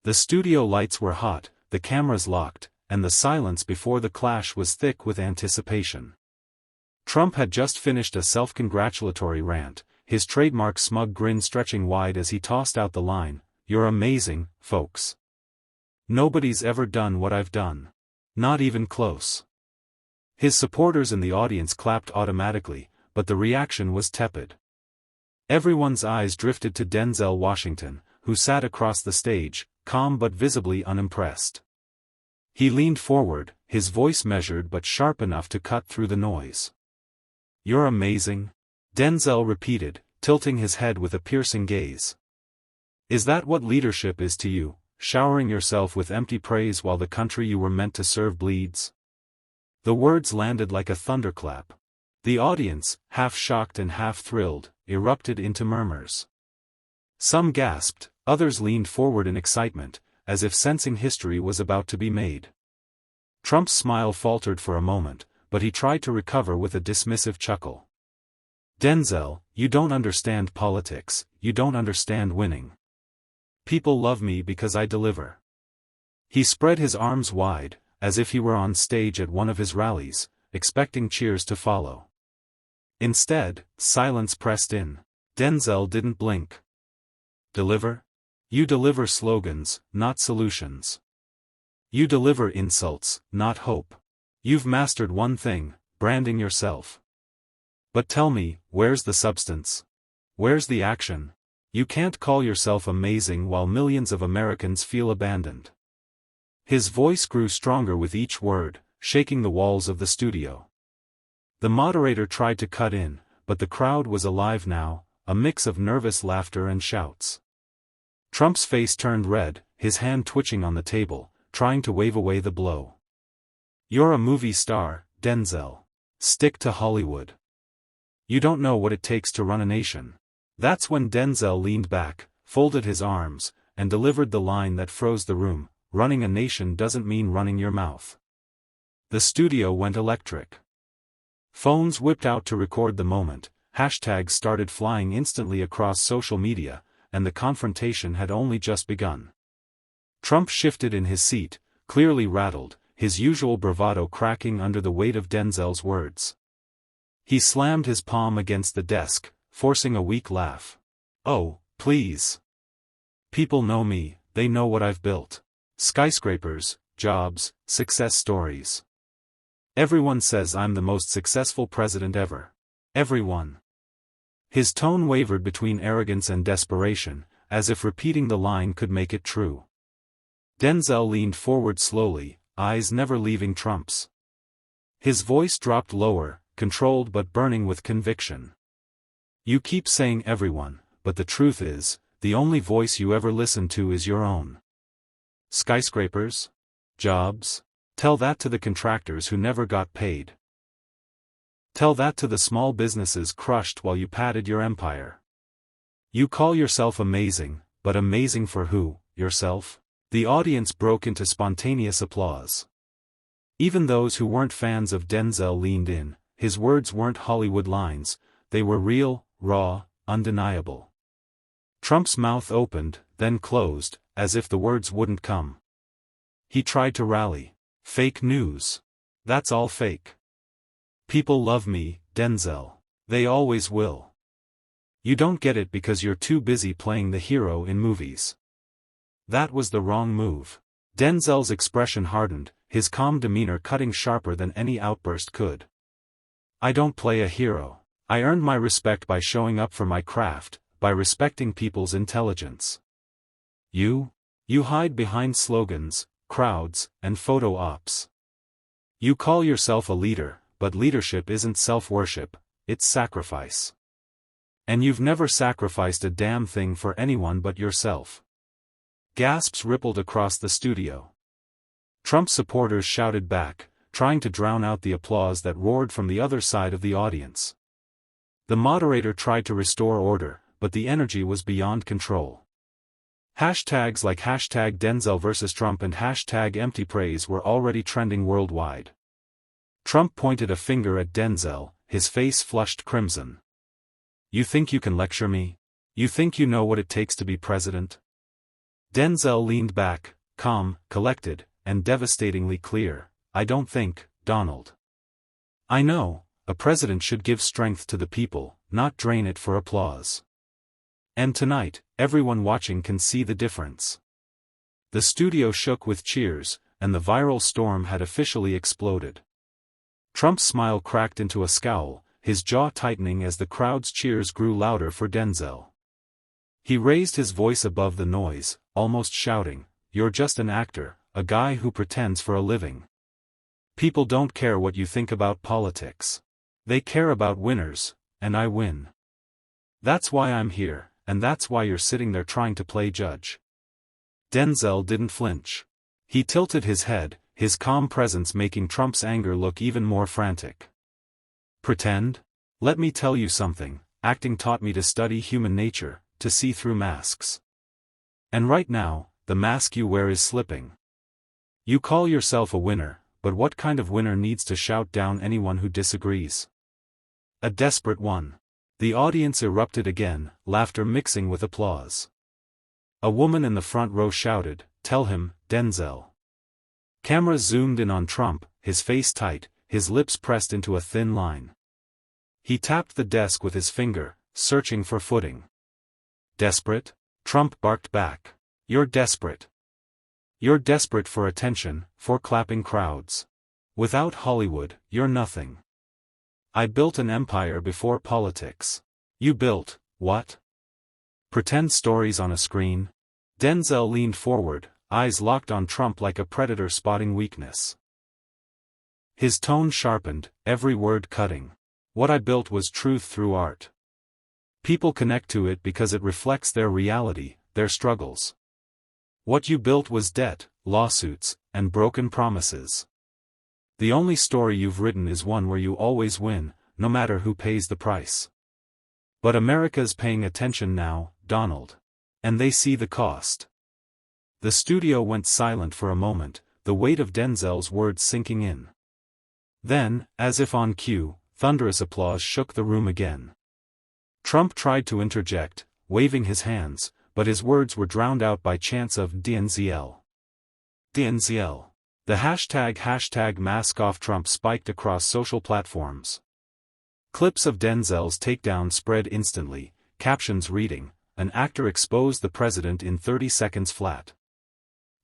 The studio lights were hot, the cameras locked, and the silence before the clash was thick with anticipation. Trump had just finished a self-congratulatory rant, his trademark smug grin stretching wide as he tossed out the line, "You're amazing, folks. Nobody's ever done what I've done. Not even close." His supporters in the audience clapped automatically, but the reaction was tepid. Everyone's eyes drifted to Denzel Washington, who sat across the stage, calm but visibly unimpressed. He leaned forward, his voice measured but sharp enough to cut through the noise. "You're amazing," Denzel repeated, tilting his head with a piercing gaze. "Is that what leadership is to you, showering yourself with empty praise while the country you were meant to serve bleeds?" The words landed like a thunderclap. The audience, half shocked and half thrilled, erupted into murmurs. Some gasped, others leaned forward in excitement, as if sensing history was about to be made. Trump's smile faltered for a moment, but he tried to recover with a dismissive chuckle. "Denzel, you don't understand politics, you don't understand winning. People love me because I deliver." He spread his arms wide, as if he were on stage at one of his rallies, expecting cheers to follow. Instead, silence pressed in. Denzel didn't blink. "Deliver? You deliver slogans, not solutions. You deliver insults, not hope. You've mastered one thing, branding yourself. But tell me, where's the substance? Where's the action? You can't call yourself amazing while millions of Americans feel abandoned." His voice grew stronger with each word, shaking the walls of the studio. The moderator tried to cut in, but the crowd was alive now, a mix of nervous laughter and shouts. Trump's face turned red, his hand twitching on the table, trying to wave away the blow. "You're a movie star, Denzel. Stick to Hollywood. You don't know what it takes to run a nation." That's when Denzel leaned back, folded his arms, and delivered the line that froze the room, "Running a nation doesn't mean running your mouth." The studio went electric. Phones whipped out to record the moment, hashtags started flying instantly across social media, and the confrontation had only just begun. Trump shifted in his seat, clearly rattled, his usual bravado cracking under the weight of Denzel's words. He slammed his palm against the desk, forcing a weak laugh. "Oh, please. People know me, they know what I've built. Skyscrapers, jobs, success stories. Everyone says I'm the most successful president ever. Everyone." His tone wavered between arrogance and desperation, as if repeating the line could make it true. Denzel leaned forward slowly, eyes never leaving Trump's. His voice dropped lower, controlled but burning with conviction. "You keep saying everyone, but the truth is, the only voice you ever listen to is your own. Skyscrapers? Jobs? Tell that to the contractors who never got paid. Tell that to the small businesses crushed while you padded your empire. You call yourself amazing, but amazing for who, yourself?" The audience broke into spontaneous applause. Even those who weren't fans of Denzel leaned in. His words weren't Hollywood lines, they were real, raw, undeniable. Trump's mouth opened, then closed, as if the words wouldn't come. He tried to rally. "Fake news. That's all fake. People love me, Denzel. They always will. You don't get it because you're too busy playing the hero in movies." That was the wrong move. Denzel's expression hardened, his calm demeanor cutting sharper than any outburst could. "I don't play a hero. I earned my respect by showing up for my craft, by respecting people's intelligence. You hide behind slogans, crowds, and photo ops. You call yourself a leader, but leadership isn't self-worship, it's sacrifice. And you've never sacrificed a damn thing for anyone but yourself." Gasps rippled across the studio. Trump supporters shouted back, trying to drown out the applause that roared from the other side of the audience. The moderator tried to restore order, but the energy was beyond control. Hashtags like hashtag Denzel vs. Trump and hashtag empty praise were already trending worldwide. Trump pointed a finger at Denzel, his face flushed crimson. "You think you can lecture me? You think you know what it takes to be president? Denzel leaned back, calm, collected, and devastatingly clear. I don't think, Donald. I know, a president should give strength to the people, not drain it for applause. And tonight, everyone watching can see the difference. The studio shook with cheers, and the viral storm had officially exploded. Trump's smile cracked into a scowl, his jaw tightening as the crowd's cheers grew louder for Denzel. He raised his voice above the noise, almost shouting, "You're just an actor, a guy who pretends for a living. People don't care what you think about politics. They care about winners, and I win. That's why I'm here, and that's why you're sitting there trying to play judge." Denzel didn't flinch. He tilted his head, his calm presence making Trump's anger look even more frantic. Pretend? Let me tell you something, acting taught me to study human nature, to see through masks. And right now, the mask you wear is slipping. You call yourself a winner, but what kind of winner needs to shout down anyone who disagrees? A desperate one. The audience erupted again, laughter mixing with applause. A woman in the front row shouted, "Tell him, Denzel." Cameras zoomed in on Trump, his face tight, his lips pressed into a thin line. He tapped the desk with his finger, searching for footing. Desperate? Trump barked back. You're desperate. You're desperate for attention, for clapping crowds. Without Hollywood, you're nothing. I built an empire before politics. You built, what? Pretend stories on a screen? Denzel leaned forward, eyes locked on Trump like a predator spotting weakness. His tone sharpened, every word cutting. What I built was truth through art. People connect to it because it reflects their reality, their struggles. What you built was debt, lawsuits, and broken promises. The only story you've written is one where you always win, no matter who pays the price. But America's paying attention now, Donald. And they see the cost. The studio went silent for a moment, the weight of Denzel's words sinking in. Then, as if on cue, thunderous applause shook the room again. Trump tried to interject, waving his hands, but his words were drowned out by chants of DNZL. DNZL. The hashtag mask off Trump spiked across social platforms. Clips of Denzel's takedown spread instantly, captions reading, "An actor exposed the president in 30 seconds flat."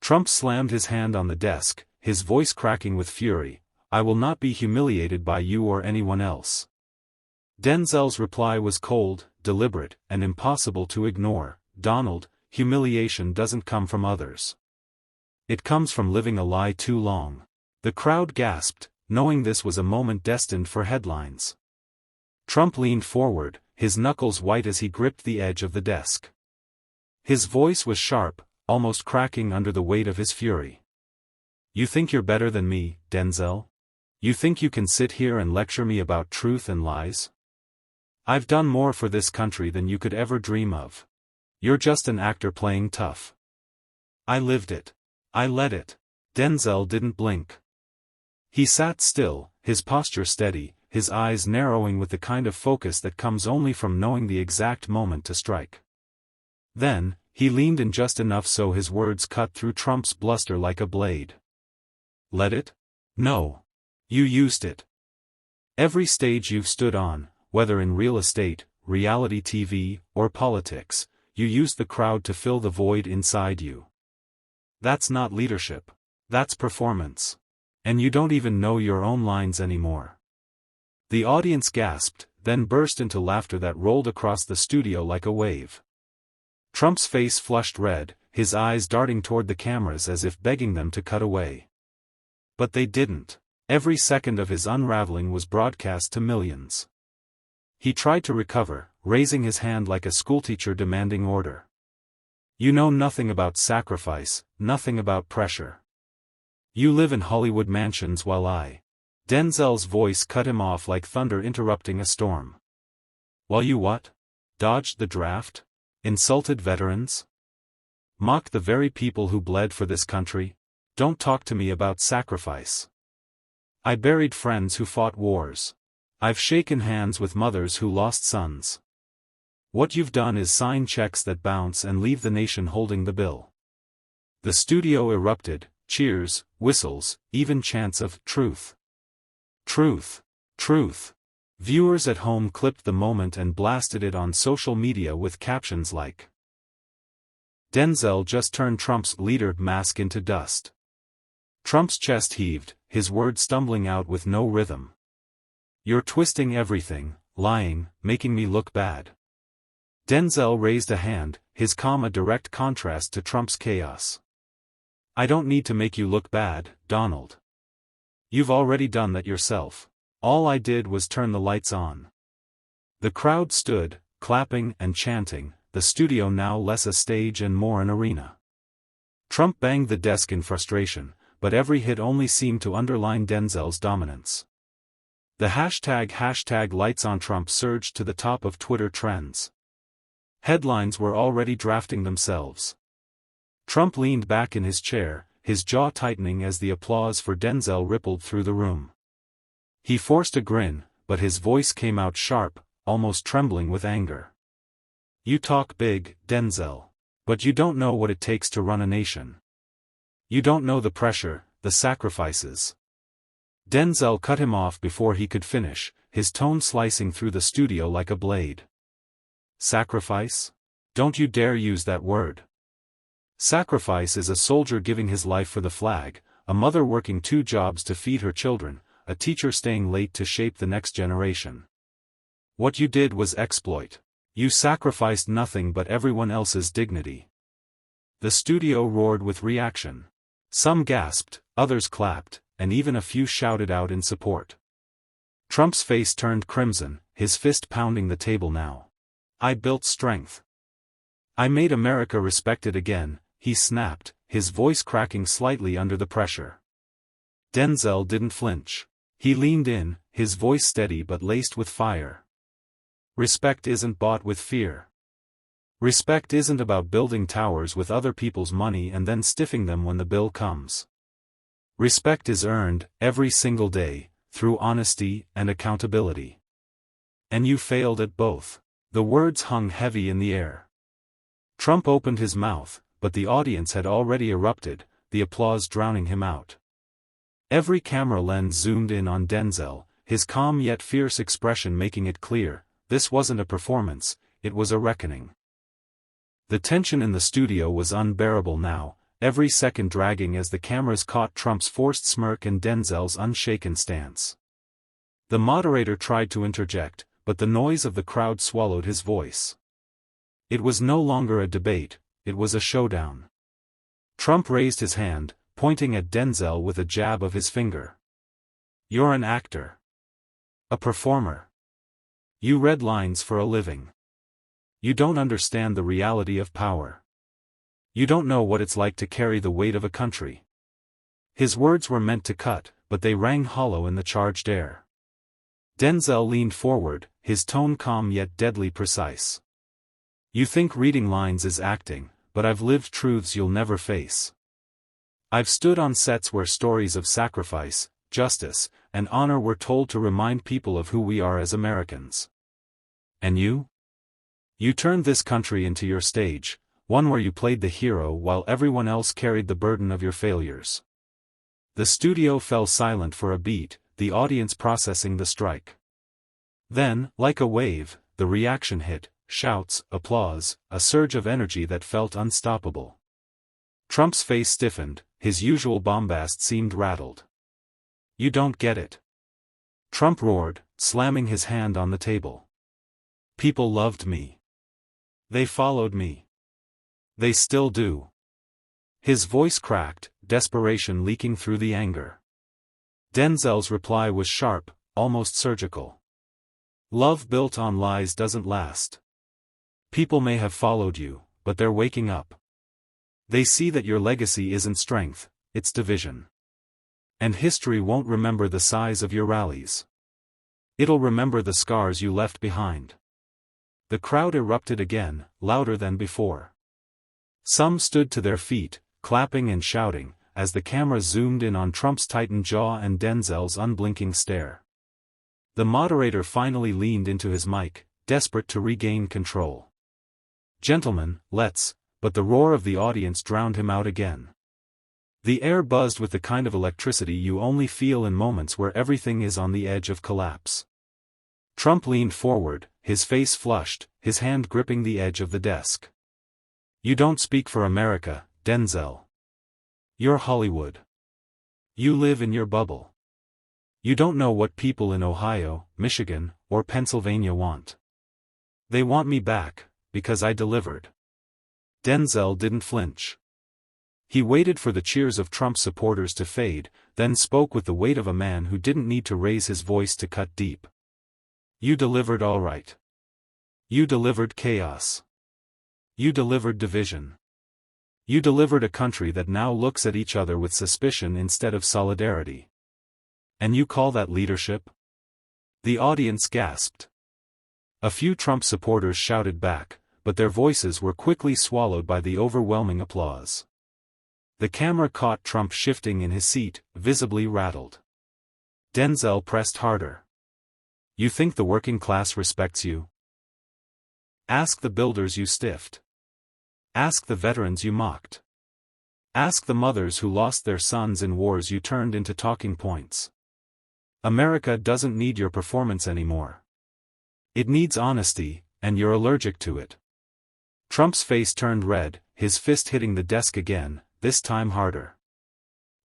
Trump slammed his hand on the desk, his voice cracking with fury, "I will not be humiliated by you or anyone else." Denzel's reply was cold, deliberate, and impossible to ignore. Donald, humiliation doesn't come from others. It comes from living a lie too long. The crowd gasped, knowing this was a moment destined for headlines. Trump leaned forward, his knuckles white as he gripped the edge of the desk. His voice was sharp, almost cracking under the weight of his fury. "You think you're better than me, Denzel? You think you can sit here and lecture me about truth and lies? I've done more for this country than you could ever dream of. You're just an actor playing tough." "I lived it. I led it." Denzel didn't blink. He sat still, his posture steady, his eyes narrowing with the kind of focus that comes only from knowing the exact moment to strike. Then, he leaned in just enough so his words cut through Trump's bluster like a blade. "Let it? No. You used it. Every stage you've stood on, whether in real estate, reality TV, or politics, you used the crowd to fill the void inside you. That's not leadership. That's performance. And you don't even know your own lines anymore." The audience gasped, then burst into laughter that rolled across the studio like a wave. Trump's face flushed red, his eyes darting toward the cameras as if begging them to cut away. But they didn't. Every second of his unraveling was broadcast to millions. He tried to recover, raising his hand like a schoolteacher demanding order. "You know nothing about sacrifice, nothing about pressure. You live in Hollywood mansions while I..." Denzel's voice cut him off like thunder interrupting a storm. "While you what? Dodged the draft? Insulted veterans? Mocked the very people who bled for this country? Don't talk to me about sacrifice. I buried friends who fought wars. I've shaken hands with mothers who lost sons. What you've done is sign checks that bounce and leave the nation holding the bill. The studio erupted, cheers, whistles, even chants of "Truth! Truth! Truth!" Viewers at home clipped the moment and blasted it on social media with captions like, "Denzel just turned Trump's leader mask into dust." Trump's chest heaved, his words stumbling out with no rhythm. "You're twisting everything, lying, making me look bad." Denzel raised a hand, his calm a direct contrast to Trump's chaos. "I don't need to make you look bad, Donald. You've already done that yourself. All I did was turn the lights on." The crowd stood, clapping and chanting, the studio now less a stage and more an arena. Trump banged the desk in frustration, but every hit only seemed to underline Denzel's dominance. The hashtag lights on Trump surged to the top of Twitter trends. Headlines were already drafting themselves. Trump leaned back in his chair, his jaw tightening as the applause for Denzel rippled through the room. He forced a grin, but his voice came out sharp, almost trembling with anger. "You talk big, Denzel. But you don't know what it takes to run a nation. You don't know the pressure, the sacrifices." Denzel cut him off before he could finish, his tone slicing through the studio like a blade. "Sacrifice? Don't you dare use that word. Sacrifice is a soldier giving his life for the flag, a mother working 2 jobs to feed her children, a teacher staying late to shape the next generation. What you did was exploit. You sacrificed nothing but everyone else's dignity." The studio roared with reaction. Some gasped, others clapped, and even a few shouted out in support. Trump's face turned crimson, his fist pounding the table now. "I built strength. I made America respected again," he snapped, his voice cracking slightly under the pressure. Denzel didn't flinch. He leaned in, his voice steady but laced with fire. "Respect isn't bought with fear. Respect isn't about building towers with other people's money and then stiffing them when the bill comes. Respect is earned, every single day, through honesty and accountability. And you failed at both." The words hung heavy in the air. Trump opened his mouth, but the audience had already erupted, the applause drowning him out. Every camera lens zoomed in on Denzel, his calm yet fierce expression making it clear, this wasn't a performance, it was a reckoning. The tension in the studio was unbearable now, every second dragging as the cameras caught Trump's forced smirk and Denzel's unshaken stance. The moderator tried to interject, but the noise of the crowd swallowed his voice. It was no longer a debate, it was a showdown. Trump raised his hand, pointing at Denzel with a jab of his finger. "You're an actor. A performer. You read lines for a living. You don't understand the reality of power. You don't know what it's like to carry the weight of a country." His words were meant to cut, but they rang hollow in the charged air. Denzel leaned forward, his tone calm yet deadly precise. "You think reading lines is acting, but I've lived truths you'll never face. I've stood on sets where stories of sacrifice, justice, and honor were told to remind people of who we are as Americans. And you? You turned this country into your stage, one where you played the hero while everyone else carried the burden of your failures." The studio fell silent for a beat, the audience processing the strike. Then, like a wave, the reaction hit, shouts, applause, a surge of energy that felt unstoppable. Trump's face stiffened, his usual bombast seemed rattled. "You don't get it." Trump roared, slamming his hand on the table. "People loved me. They followed me. They still do." His voice cracked, desperation leaking through the anger. Denzel's reply was sharp, almost surgical. "Love built on lies doesn't last. People may have followed you, but they're waking up. They see that your legacy isn't strength, it's division. And history won't remember the size of your rallies. It'll remember the scars you left behind." The crowd erupted again, louder than before. Some stood to their feet, clapping and shouting, as the camera zoomed in on Trump's tightened jaw and Denzel's unblinking stare. The moderator finally leaned into his mic, desperate to regain control. "Gentlemen, let's but the roar of the audience drowned him out again. The air buzzed with the kind of electricity you only feel in moments where everything is on the edge of collapse. Trump leaned forward, his face flushed, his hand gripping the edge of the desk. "You don't speak for America, Denzel. You're Hollywood. You live in your bubble. You don't know what people in Ohio, Michigan, or Pennsylvania want. They want me back, because I delivered." Denzel didn't flinch. He waited for the cheers of Trump's supporters to fade, then spoke with the weight of a man who didn't need to raise his voice to cut deep. "You delivered all right. You delivered chaos. You delivered division. You delivered a country that now looks at each other with suspicion instead of solidarity. And you call that leadership?" The audience gasped. A few Trump supporters shouted back, but their voices were quickly swallowed by the overwhelming applause. The camera caught Trump shifting in his seat, visibly rattled. Denzel pressed harder. "You think the working class respects you? Ask the builders you stiffed. Ask the veterans you mocked. Ask the mothers who lost their sons in wars you turned into talking points. America doesn't need your performance anymore. It needs honesty, and you're allergic to it." Trump's face turned red, his fist hitting the desk again, this time harder.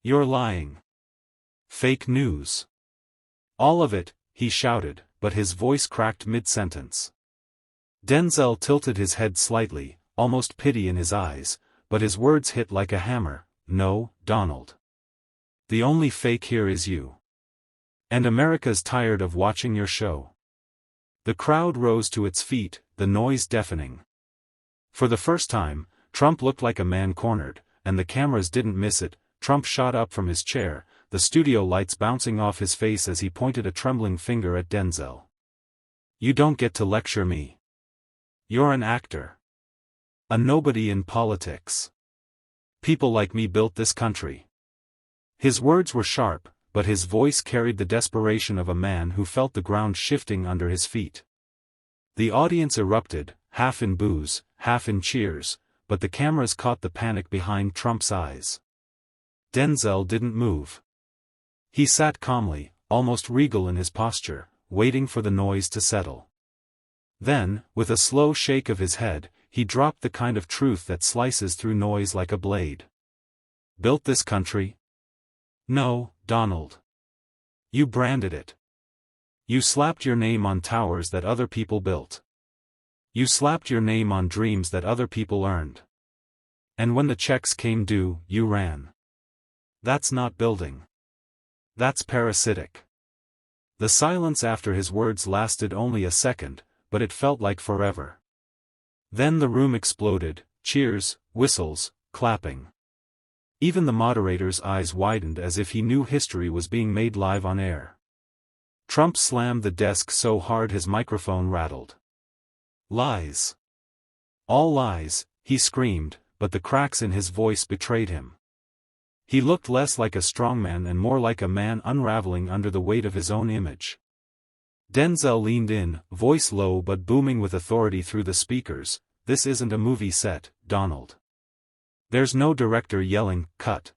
"You're lying. Fake news. All of it," he shouted, but his voice cracked mid-sentence. Denzel tilted his head slightly, almost pity in his eyes, but his words hit like a hammer. "No, Donald. The only fake here is you. And America's tired of watching your show." The crowd rose to its feet, the noise deafening. For the first time, Trump looked like a man cornered, and the cameras didn't miss it. Trump shot up from his chair, the studio lights bouncing off his face as he pointed a trembling finger at Denzel. "You don't get to lecture me. You're an actor. A nobody in politics. People like me built this country." His words were sharp, but his voice carried the desperation of a man who felt the ground shifting under his feet. The audience erupted, half in boos, half in cheers, but the cameras caught the panic behind Trump's eyes. Denzel didn't move. He sat calmly, almost regal in his posture, waiting for the noise to settle. Then, with a slow shake of his head, he dropped the kind of truth that slices through noise like a blade. "Built this country? No, Donald. You branded it. You slapped your name on towers that other people built. You slapped your name on dreams that other people earned. And when the checks came due, you ran. That's not building. That's parasitic." The silence after his words lasted only a second, but it felt like forever. Then the room exploded, cheers, whistles, clapping. Even the moderator's eyes widened as if he knew history was being made live on air. Trump slammed the desk so hard his microphone rattled. "Lies. All lies," he screamed, but the cracks in his voice betrayed him. He looked less like a strongman and more like a man unraveling under the weight of his own image. Denzel leaned in, voice low but booming with authority through the speakers. "This isn't a movie set, Donald. There's no director yelling, 'Cut.'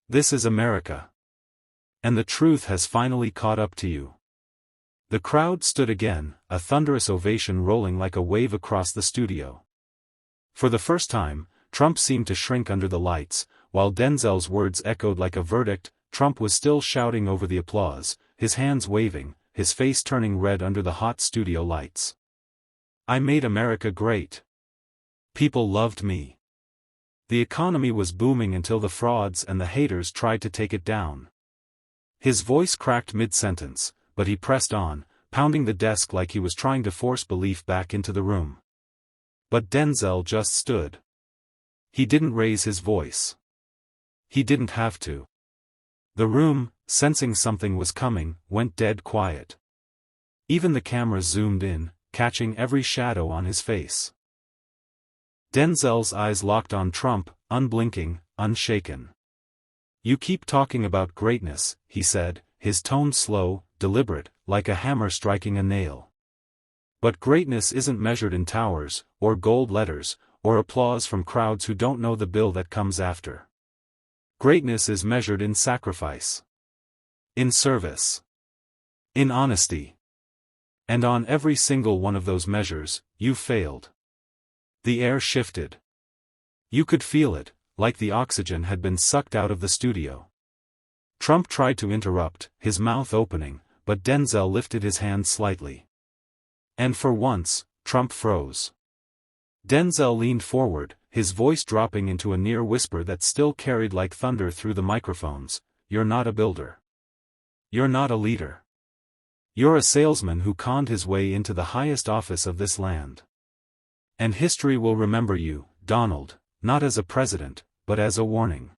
This is America. And the truth has finally caught up to you." The crowd stood again, a thunderous ovation rolling like a wave across the studio. For the first time, Trump seemed to shrink under the lights, while Denzel's words echoed like a verdict. Trump was still shouting over the applause, his hands waving, his face turning red under the hot studio lights. "I made America great. People loved me. The economy was booming until the frauds and the haters tried to take it down." His voice cracked mid-sentence, but he pressed on, pounding the desk like he was trying to force belief back into the room. But Denzel just stood. He didn't raise his voice. He didn't have to. The room, sensing something was coming, went dead quiet. Even the cameras zoomed in, catching every shadow on his face. Denzel's eyes locked on Trump, unblinking, unshaken. "You keep talking about greatness," he said, his tone slow, deliberate, like a hammer striking a nail. "But greatness isn't measured in towers, or gold letters, or applause from crowds who don't know the bill that comes after. Greatness is measured in sacrifice, in service, in honesty. And on every single one of those measures, you failed. The air shifted. You could feel it, like the oxygen had been sucked out of the studio. Trump tried to interrupt, his mouth opening, but Denzel lifted his hand slightly. And for once, Trump froze. Denzel leaned forward, his voice dropping into a near whisper that still carried like thunder through the microphones. "You're not a builder. You're not a leader. You're a salesman who conned his way into the highest office of this land. And history will remember you, Donald, not as a president, but as a warning."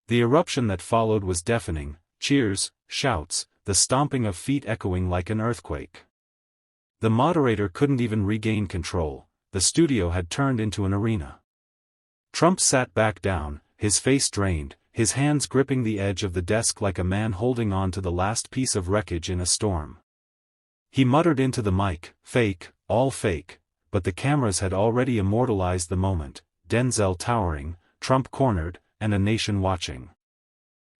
The eruption that followed was deafening, cheers, shouts, the stomping of feet echoing like an earthquake. The moderator couldn't even regain control, the studio had turned into an arena. Trump sat back down, his face drained, his hands gripping the edge of the desk like a man holding on to the last piece of wreckage in a storm. He muttered into the mic, "Fake, all fake," but the cameras had already immortalized the moment, Denzel towering, Trump cornered, and a nation watching.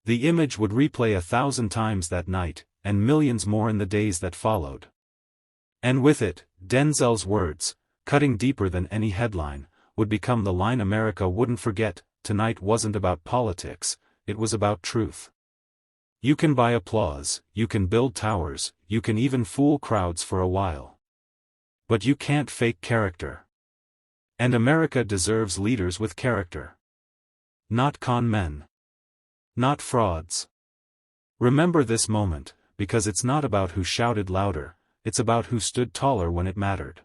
The image would replay 1,000 times that night, and millions more in the days that followed. And with it, Denzel's words, cutting deeper than any headline, would become the line America wouldn't forget. Tonight wasn't about politics, it was about truth. You can buy applause, you can build towers, you can even fool crowds for a while. But you can't fake character. And America deserves leaders with character. Not con men. Not frauds. Remember this moment, because it's not about who shouted louder, it's about who stood taller when it mattered.